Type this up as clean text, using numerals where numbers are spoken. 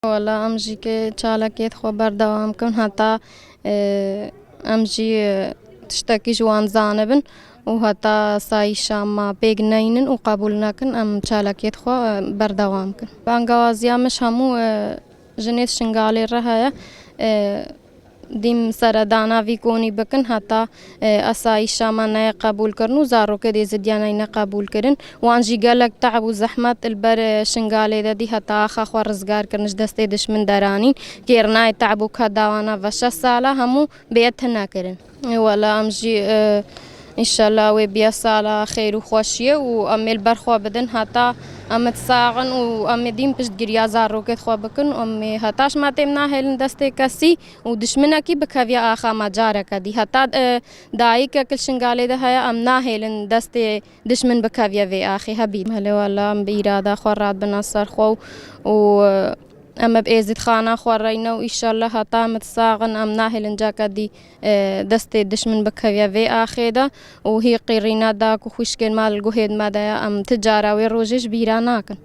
والله امجي که چالاکیت خو بردوام کن حتی امجي تشتكي جوان زانبن و حتی سایشا ما بیگ نینن و قبول نکن ام چالاکیت خو بردوام کن بانگوازیا مش همو جنیت شنگالی رهایا دیم سردانا وی کونی بکن حتی اسایشا ما نه قبول کرنو زارو که دی زدیانا نه قبول کرن وانجی گلک تعب و زحمت البر شنگالی دی حتی آخا خو رزگار کرنش دسته دشمن درانین کیرنای تعب و کداوانا و 6 ساله همو بیت نکرن ولا امجی ان شاء الله و بیا سالا خیر و خوشیه و امیل برخوا بدن حتی امت ساغن و امدیم پشت گریا زارو که خوا بکن امی حتاش ما تیم ناهل دسته کسی و دشمنا کی بکویا آخا ما جاره کدی حتی دایی که کل شنگاله ده های ام ناهل دسته دشمن بکویا وی آخی حبیب هلی والا ام بیرادا خورات بناصر خو و اما بإذن خانه خورينا وإن شاء الله هتامت ساغن ام ناهل جا كدي دست دشمن بكويا في آخيدا وهي قيرينا داك وخشكين مال الجهد مادا ام تجارة ويروجش بيراناكن